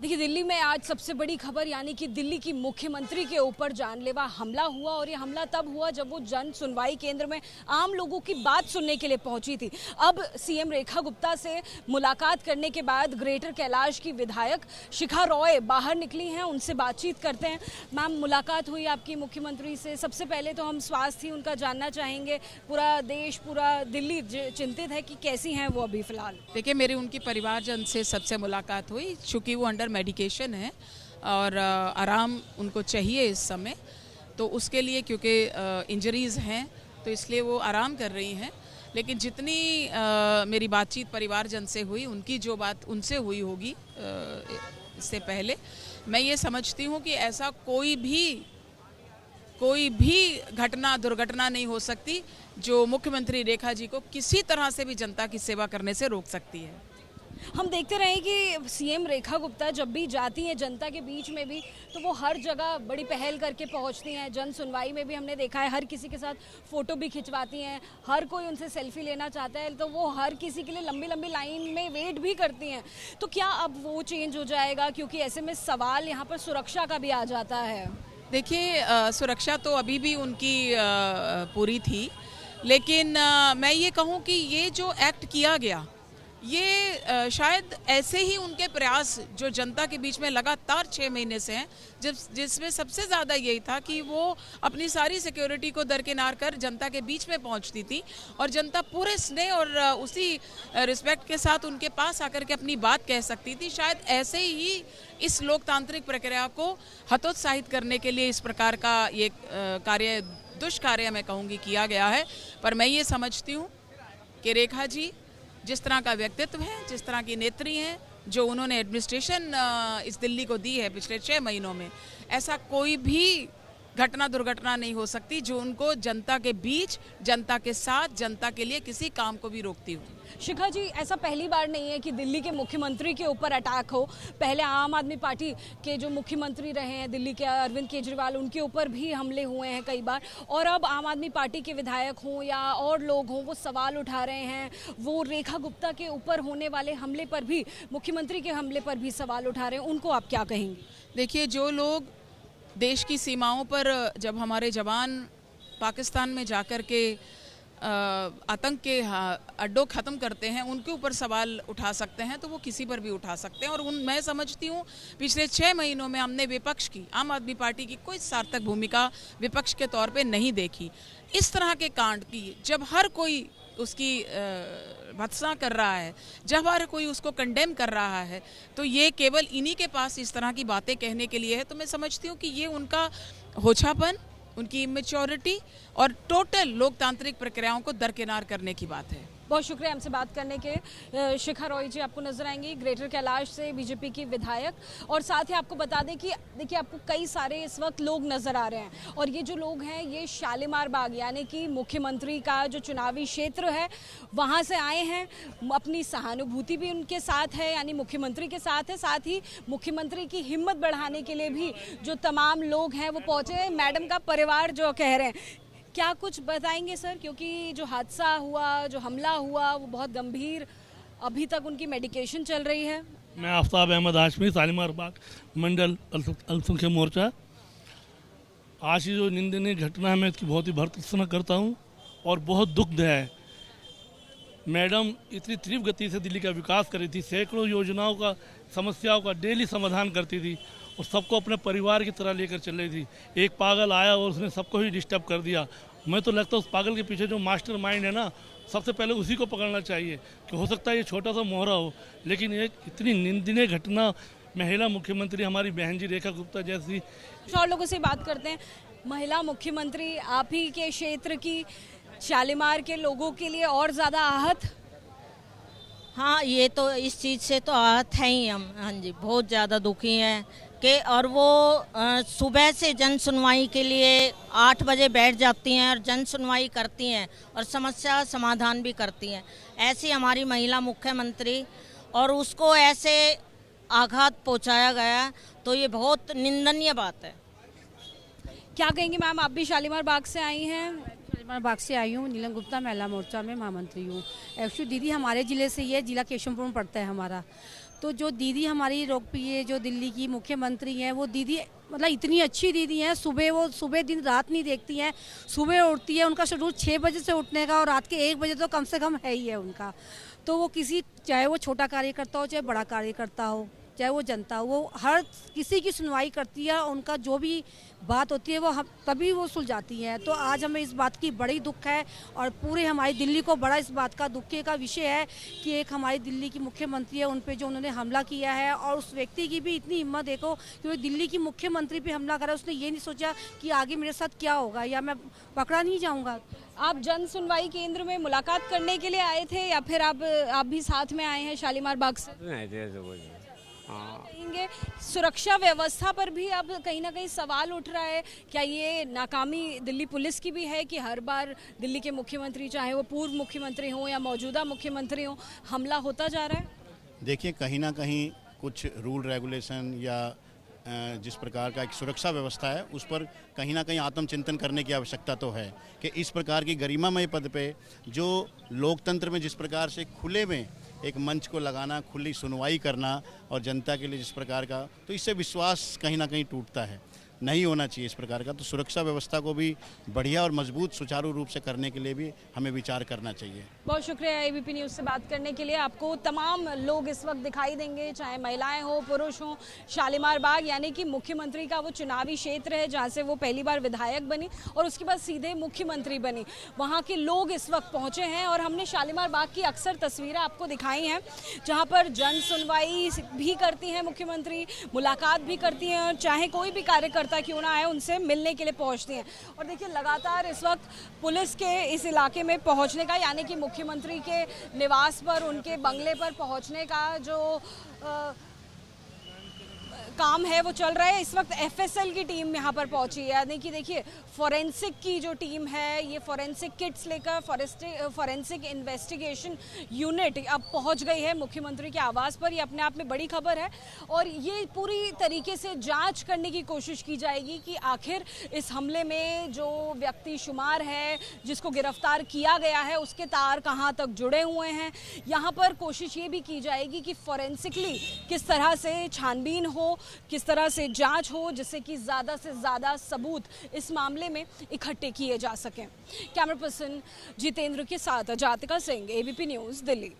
देखिए, दिल्ली में आज सबसे बड़ी खबर यानी कि दिल्ली की मुख्यमंत्री के ऊपर जानलेवा हमला हुआ और ये हमला तब हुआ जब वो जन सुनवाई केंद्र में आम लोगों की बात सुनने के लिए पहुंची थी। अब सीएम रेखा गुप्ता से मुलाकात करने के बाद ग्रेटर कैलाश की विधायक शिखा रॉय बाहर निकली हैं, उनसे बातचीत करते हैं। मैम, मुलाकात हुई आपकी मुख्यमंत्री से। सबसे पहले तो हम स्वास्थ्य ही उनका जानना चाहेंगे। पूरा देश, पूरा दिल्ली चिंतित है कि कैसी हैं वो अभी फिलहाल। देखिए, मेरी उनकी परिवारजन से सबसे मुलाकात हुई, चूँकि वो अंडर मेडिकेशन है और आराम उनको चाहिए इस समय, तो उसके लिए क्योंकि इंजरीज़ हैं तो इसलिए वो आराम कर रही हैं। लेकिन जितनी मेरी बातचीत परिवारजन से हुई, उनकी जो बात उनसे हुई होगी इससे पहले, मैं ये समझती हूँ कि ऐसा कोई भी घटना, दुर्घटना नहीं हो सकती जो मुख्यमंत्री रेखा जी को किसी तरह से भी जनता की सेवा करने से रोक सकती है। हम देखते रहे कि सीएम रेखा गुप्ता जब भी जाती हैं जनता के बीच में भी, तो वो हर जगह बड़ी पहल करके पहुंचती हैं। जन सुनवाई में भी हमने देखा है, हर किसी के साथ फ़ोटो भी खिंचवाती हैं, हर कोई उनसे सेल्फी लेना चाहता है, तो वो हर किसी के लिए लंबी लंबी लाइन में वेट भी करती हैं। तो क्या अब वो चेंज हो जाएगा? क्योंकि ऐसे में सवाल यहाँ पर सुरक्षा का भी आ जाता है। देखिए, सुरक्षा तो अभी भी उनकी पूरी थी, लेकिन मैं ये कहूँ कि ये जो एक्ट किया गया, ये शायद ऐसे ही उनके प्रयास जो जनता के बीच में लगातार 6 महीने से हैं, जिसमें सबसे ज़्यादा यही था कि वो अपनी सारी सिक्योरिटी को दरकिनार कर जनता के बीच में पहुंचती थी और जनता पूरे स्नेह और उसी रिस्पेक्ट के साथ उनके पास आकर के अपनी बात कह सकती थी। शायद ऐसे ही इस लोकतांत्रिक प्रक्रिया को हतोत्साहित करने के लिए इस प्रकार का ये कार्य, दुष्कार्य मैं कहूँगी, किया गया है। पर मैं ये समझती हूँ कि रेखा जी जिस तरह का व्यक्तित्व है, जिस तरह की नेत्री हैं, जो उन्होंने एडमिनिस्ट्रेशन इस दिल्ली को दी है पिछले 6 महीनों में, ऐसा कोई भी घटना, दुर्घटना नहीं हो सकती जो उनको जनता के बीच, जनता के साथ, जनता के लिए किसी काम को भी रोकती हो। शिखा जी, ऐसा पहली बार नहीं है कि दिल्ली के मुख्यमंत्री के ऊपर अटैक हो। पहले आम आदमी पार्टी के जो मुख्यमंत्री रहे हैं दिल्ली के, अरविंद केजरीवाल, उनके ऊपर भी हमले हुए हैं कई बार। और अब आम आदमी पार्टी के विधायक हों या और लोग हों, वो सवाल उठा रहे हैं। वो रेखा गुप्ता के ऊपर होने वाले हमले पर भी, मुख्यमंत्री के हमले पर भी सवाल उठा रहे हैं। उनको आप क्या कहेंगे? देखिए, जो लोग देश की सीमाओं पर जब हमारे जवान पाकिस्तान में जाकर के आतंक के अड्डों ख़त्म करते हैं, उनके ऊपर सवाल उठा सकते हैं, तो वो किसी पर भी उठा सकते हैं। और मैं समझती हूँ पिछले 6 महीनों में हमने विपक्ष की, आम आदमी पार्टी की कोई सार्थक भूमिका विपक्ष के तौर पे नहीं देखी। इस तरह के कांड की जब हर कोई उसकी भत्सना कर रहा है, जब हर कोई उसको कंडेम कर रहा है, तो ये केवल इन्हीं के पास इस तरह की बातें कहने के लिए है। तो मैं समझती हूँ कि ये उनका होछापन, उनकी इमेच्योरिटी और टोटल लोकतांत्रिक प्रक्रियाओं को दरकिनार करने की बात है। बहुत शुक्रिया हमसे बात करने के। शिखा रॉय जी आपको नजर आएंगी, ग्रेटर कैलाश से बीजेपी की विधायक। और साथ ही आपको बता दें कि देखिए, आपको कई सारे इस वक्त लोग नजर आ रहे हैं और ये जो लोग हैं ये शालीमार बाग यानी कि मुख्यमंत्री का जो चुनावी क्षेत्र है वहाँ से आए हैं। अपनी सहानुभूति भी उनके साथ है, यानी मुख्यमंत्री के साथ है। साथ ही मुख्यमंत्री की हिम्मत बढ़ाने के लिए भी जो तमाम लोग हैं वो पहुँचे हैं। मैडम का परिवार जो कह रहे हैं, क्या कुछ बताएंगे सर? क्योंकि जो हादसा हुआ, जो हमला हुआ, वो बहुत गंभीर, अभी तक उनकी मेडिकेशन चल रही है। मैं आफ्ताब अहमद हाशमी, शालीमार बाग मंडल अल्पसंख्यक मोर्चा। आज की जो निंदनीय घटना है, मैं इसकी बहुत ही भर्त्सना करता हूँ और बहुत दुख है। मैडम इतनी तीव्र गति से दिल्ली का विकास कर रही थी, सैकड़ों योजनाओं का, समस्याओं का डेली समाधान करती थी और सबको अपने परिवार की तरह लेकर चल रही थी। एक पागल आया और उसने सबको ही डिस्टर्ब कर दिया। मैं तो लगता है उस पागल के पीछे जो मास्टर माइंड है ना, सबसे पहले उसी को पकड़ना चाहिए। कि हो सकता है ये छोटा सा मोहरा हो, लेकिन ये इतनी निंदनीय घटना महिला मुख्यमंत्री हमारी बहन जी रेखा गुप्ता जैसी। और लोगों से बात करते हैं। महिला मुख्यमंत्री आप ही के क्षेत्र की, शालीमार के लोगों के लिए और ज़्यादा आहत। हाँ, ये तो इस चीज़ से तो आहत हैं ही हम। हाँ जी, बहुत ज़्यादा दुखी हैं कि, और वो सुबह से जन सुनवाई के लिए 8 बजे बैठ जाती हैं और जन सुनवाई करती हैं और समस्या समाधान भी करती हैं। ऐसी हमारी महिला मुख्यमंत्री, और उसको ऐसे आघात पहुंचाया गया, तो ये बहुत निंदनीय बात है। क्या कहेंगी मैम? आप भी शालीमार बाग से आई हैं। शालीमार बाग से आई हूँ, नीलम गुप्ता महिला मोर्चा में महामंत्री हूँ। एक्चुअली दीदी हमारे ज़िले से, ये ज़िला केशवपुर में पड़ता है हमारा। तो जो दीदी हमारी लोकप्रिय जो दिल्ली की मुख्यमंत्री हैं, वो दीदी मतलब इतनी अच्छी दीदी हैं, वो सुबह दिन रात नहीं देखती हैं, सुबह उठती है, उनका शेड्यूल 6 बजे से उठने का और रात के 1 बजे तो कम से कम है ही है उनका। तो वो चाहे वो छोटा कार्यकर्ता हो चाहे बड़ा कार्यकर्ता हो, चाहे वो जनता हो, वो हर किसी की सुनवाई करती है, उनका जो भी बात होती है वो तभी वो सुलझाती है। तो आज हमें इस बात की बड़ी दुख है और पूरे हमारी दिल्ली को बड़ा इस बात का दुख का विषय है कि एक हमारी दिल्ली की मुख्यमंत्री है, उन पे जो उन्होंने हमला किया है, और उस व्यक्ति की भी इतनी हिम्मत देखो कि वो दिल्ली की मुख्यमंत्री पे हमला करा। उसने ये नहीं सोचा कि आगे मेरे साथ क्या होगा या मैं पकड़ा नहीं जाऊँगा। आप जन सुनवाई केंद्र में मुलाकात करने के लिए आए थे या फिर आप भी साथ में आए हैं शालीमार बाग से? कहेंगे सुरक्षा व्यवस्था पर भी अब कहीं ना कहीं सवाल उठ रहा है, क्या ये नाकामी दिल्ली पुलिस की भी है कि हर बार दिल्ली के मुख्यमंत्री, चाहे वो पूर्व मुख्यमंत्री हों या मौजूदा मुख्यमंत्री हों, हमला होता जा रहा है? देखिए, कहीं ना कहीं कुछ रूल रेगुलेशन या जिस प्रकार का एक सुरक्षा व्यवस्था है उस पर कहीं ना कहीं आत्मचिंतन करने की आवश्यकता तो है कि इस प्रकार की गरिमामय पद पे जो लोकतंत्र में जिस प्रकार से खुले में एक मंच को लगाना, खुली सुनवाई करना और जनता के लिए जिस प्रकार का, तो इससे विश्वास कहीं ना कहीं टूटता है। नहीं होना चाहिए इस प्रकार का। तो सुरक्षा व्यवस्था को भी बढ़िया और मजबूत सुचारू रूप से करने के लिए भी हमें विचार करना चाहिए। बहुत शुक्रिया एबीपी न्यूज़ से बात करने के लिए। आपको तमाम लोग इस वक्त दिखाई देंगे, चाहे महिलाएं हो पुरुष हो। शालीमार बाग यानी कि मुख्यमंत्री का वो चुनावी क्षेत्र है जहाँ से वो पहली बार विधायक बनी और उसके बाद सीधे मुख्यमंत्री बनी। वहाँ के लोग इस वक्त पहुँचे हैं और हमने शालीमार बाग की अक्सर तस्वीरें आपको दिखाई हैं जहाँ पर जन सुनवाई भी करती हैं मुख्यमंत्री, मुलाकात भी करती हैं और चाहे कोई भी कार्यकर्ता क्यों ना आए उनसे मिलने के लिए पहुंचती हैं। और देखिए, लगातार इस वक्त पुलिस के इस इलाके में पहुंचने का, यानी कि मुख्यमंत्री के निवास पर, उनके बंगले पर पहुंचने का जो काम है वो चल रहा है। इस वक्त एफएसएल की टीम यहाँ पर पहुंची है, यानी कि देखिए फॉरेंसिक की जो टीम है, ये फॉरेंसिक किट्स लेकर फॉरेंसिक इन्वेस्टिगेशन यूनिट अब पहुंच गई है मुख्यमंत्री के आवास पर। ये अपने आप में बड़ी खबर है और ये पूरी तरीके से जांच करने की कोशिश की जाएगी कि आखिर इस हमले में जो व्यक्ति शुमार है, जिसको गिरफ्तार किया गया है, उसके तार कहाँ तक जुड़े हुए हैं। यहाँ पर कोशिश ये भी की जाएगी कि फॉरेंसिकली किस तरह से छानबीन हो, किस तरह से जांच हो, जिससे कि ज़्यादा से ज़्यादा सबूत इस मामले में इकट्ठे किए जा सकें। कैमरा पर्सन जितेंद्र के साथ जातिका सिंह, एबीपी न्यूज़, दिल्ली।